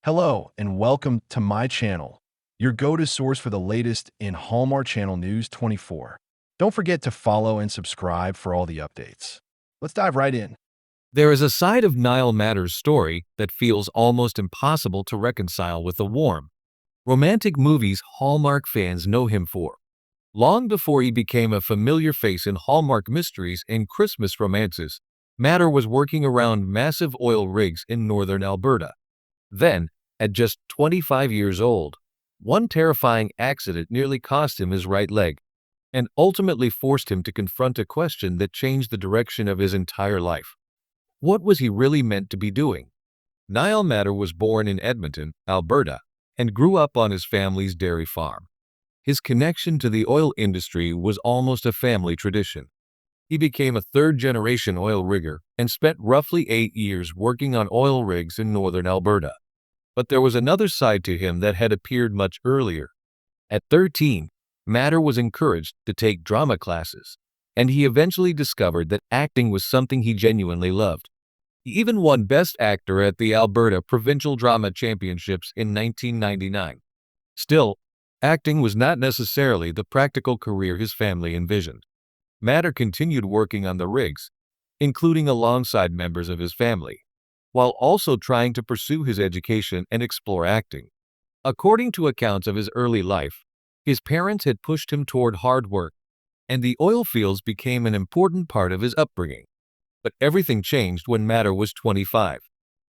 Hello, and welcome to my channel, your go-to source for the latest in Hallmark Channel News 24. Don't forget to follow and subscribe for all the updates. Let's dive right in. There is a side of Niall Matter's story that feels almost impossible to reconcile with the warm, romantic movies Hallmark fans know him for. Long before he became a familiar face in Hallmark mysteries and Christmas romances, Matter was working around massive oil rigs in northern Alberta. Then, at just 25 years old, one terrifying accident nearly cost him his right leg and ultimately forced him to confront a question that changed the direction of his entire life. What was he really meant to be doing? Niall Matter was born in Edmonton, Alberta, and grew up on his family's dairy farm. His connection to the oil industry was almost a family tradition. He became a third-generation oil rigger and spent roughly 8 years working on oil rigs in northern Alberta. But there was another side to him that had appeared much earlier. At 13, Matter was encouraged to take drama classes, and he eventually discovered that acting was something he genuinely loved. He even won Best Actor at the Alberta Provincial Drama Championships in 1999. Still, acting was not necessarily the practical career his family envisioned. Matter continued working on the rigs, including alongside members of his family, while also trying to pursue his education and explore acting. According to accounts of his early life, his parents had pushed him toward hard work, and the oil fields became an important part of his upbringing. But everything changed when Matter was 25.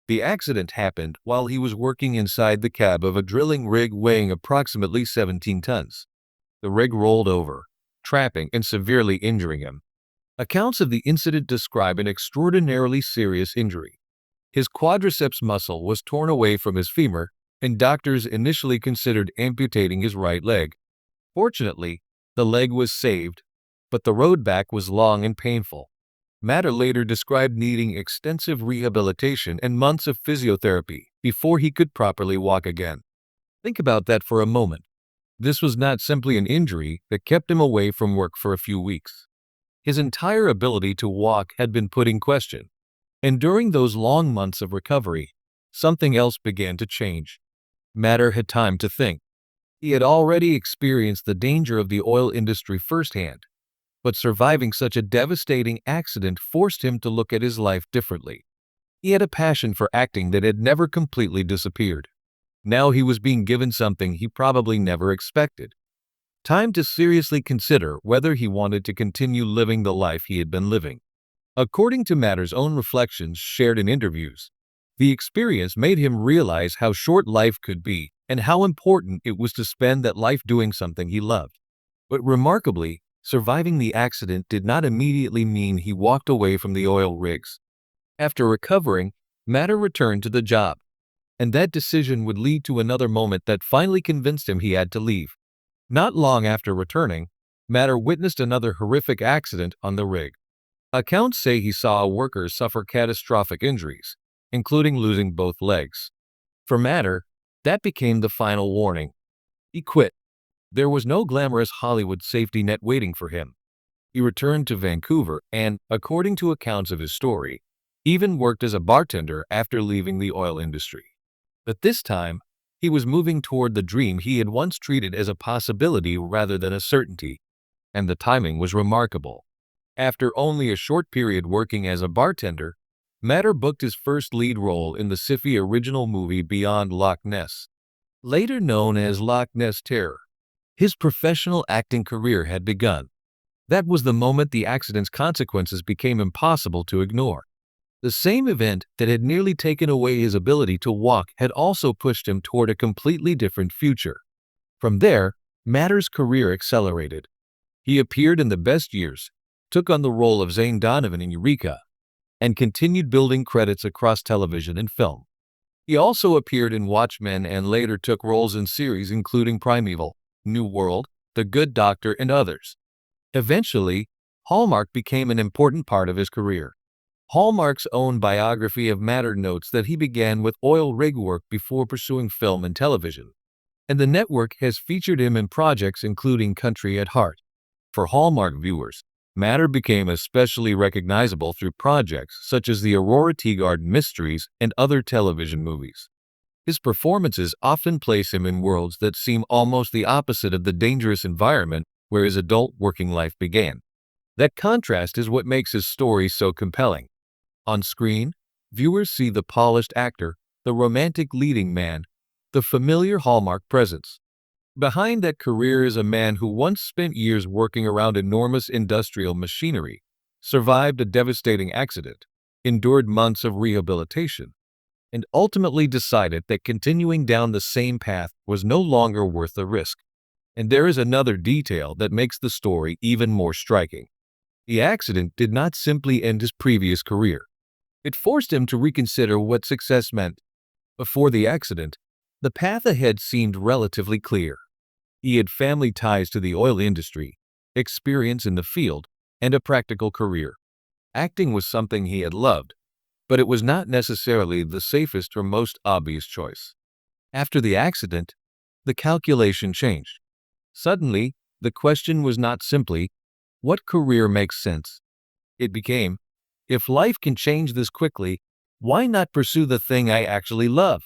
The accident happened while he was working inside the cab of a drilling rig weighing approximately 17 tons. The rig rolled over, trapping and severely injuring him. Accounts of the incident describe an extraordinarily serious injury. His quadriceps muscle was torn away from his femur, and doctors initially considered amputating his right leg. Fortunately, the leg was saved, but the road back was long and painful. Matter later described needing extensive rehabilitation and months of physiotherapy before he could properly walk again. Think about that for a moment. This was not simply an injury that kept him away from work for a few weeks. His entire ability to walk had been put in question. And during those long months of recovery, something else began to change. Matter had time to think. He had already experienced the danger of the oil industry firsthand, but surviving such a devastating accident forced him to look at his life differently. He had a passion for acting that had never completely disappeared. Now he was being given something he probably never expected. Time to seriously consider whether he wanted to continue living the life he had been living. According to Matter's own reflections shared in interviews, the experience made him realize how short life could be and how important it was to spend that life doing something he loved. But remarkably, surviving the accident did not immediately mean he walked away from the oil rigs. After recovering, Matter returned to the job, and that decision would lead to another moment that finally convinced him he had to leave. Not long after returning, Matter witnessed another horrific accident on the rig. Accounts say he saw a worker suffer catastrophic injuries, including losing both legs. For Matter, that became the final warning. He quit. There was no glamorous Hollywood safety net waiting for him. He returned to Vancouver and, according to accounts of his story, even worked as a bartender after leaving the oil industry. But this time, he was moving toward the dream he had once treated as a possibility rather than a certainty, and the timing was remarkable. After only a short period working as a bartender, Matter booked his first lead role in the sci-fi original movie Beyond Loch Ness, later known as Loch Ness Terror. His professional acting career had begun. That was the moment the accident's consequences became impossible to ignore. The same event that had nearly taken away his ability to walk had also pushed him toward a completely different future. From there, Matter's career accelerated. He appeared in The Best Years, took on the role of Zane Donovan in Eureka, and continued building credits across television and film. He also appeared in Watchmen and later took roles in series including Primeval, New World, The Good Doctor, and others. Eventually, Hallmark became an important part of his career. Hallmark's own biography of Matter notes that he began with oil rig work before pursuing film and television, and the network has featured him in projects including Country at Heart. For Hallmark viewers, Matter became especially recognizable through projects such as the Aurora Teagarden Mysteries and other television movies. His performances often place him in worlds that seem almost the opposite of the dangerous environment where his adult working life began. That contrast is what makes his story so compelling. On screen, viewers see the polished actor, the romantic leading man, the familiar Hallmark presence. Behind that career is a man who once spent years working around enormous industrial machinery, survived a devastating accident, endured months of rehabilitation, and ultimately decided that continuing down the same path was no longer worth the risk. And there is another detail that makes the story even more striking. The accident did not simply end his previous career. It forced him to reconsider what success meant. Before the accident, the path ahead seemed relatively clear. He had family ties to the oil industry, experience in the field, and a practical career. Acting was something he had loved, but it was not necessarily the safest or most obvious choice. After the accident, the calculation changed. Suddenly, the question was not simply, what career makes sense? It became, if life can change this quickly, why not pursue the thing I actually love?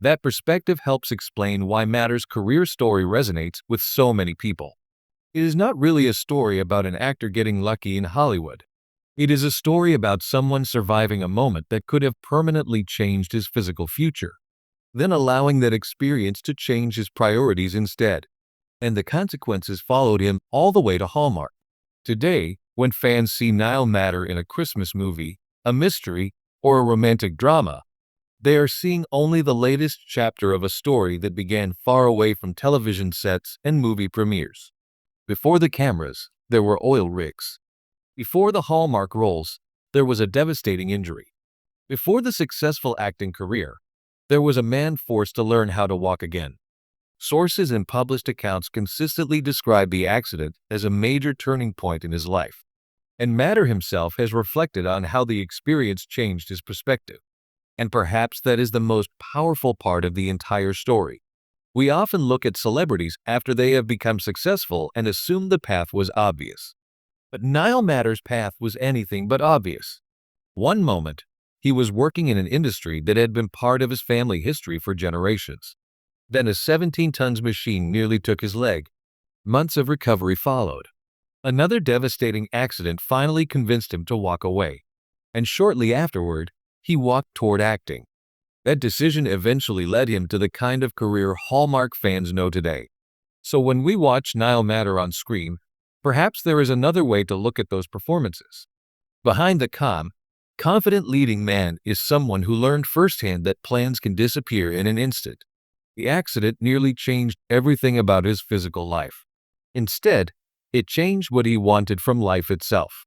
That perspective helps explain why Matter's career story resonates with so many people. It is not really a story about an actor getting lucky in Hollywood. It is a story about someone surviving a moment that could have permanently changed his physical future, then allowing that experience to change his priorities instead. And the consequences followed him all the way to Hallmark. Today, when fans see Niall Matter in a Christmas movie, a mystery, or a romantic drama, they are seeing only the latest chapter of a story that began far away from television sets and movie premieres. Before the cameras, there were oil rigs. Before the Hallmark roles, there was a devastating injury. Before the successful acting career, there was a man forced to learn how to walk again. Sources and published accounts consistently describe the accident as a major turning point in his life, and Matter himself has reflected on how the experience changed his perspective. And perhaps that is the most powerful part of the entire story. We often look at celebrities after they have become successful and assume the path was obvious. But Niall Matter's path was anything but obvious. One moment, he was working in an industry that had been part of his family history for generations. Then a 17-ton machine nearly took his leg. Months of recovery followed. Another devastating accident finally convinced him to walk away. And shortly afterward, he walked toward acting. That decision eventually led him to the kind of career Hallmark fans know today. So when we watch Niall Matter on screen, perhaps there is another way to look at those performances. Behind the calm, confident leading man is someone who learned firsthand that plans can disappear in an instant. The accident nearly changed everything about his physical life. Instead, it changed what he wanted from life itself.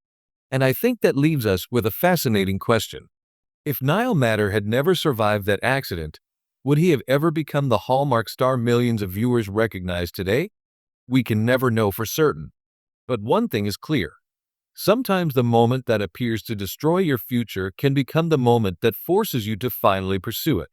And I think that leaves us with a fascinating question. If Niall Matter had never survived that accident, would he have ever become the Hallmark star millions of viewers recognize today? We can never know for certain. But one thing is clear. Sometimes the moment that appears to destroy your future can become the moment that forces you to finally pursue it.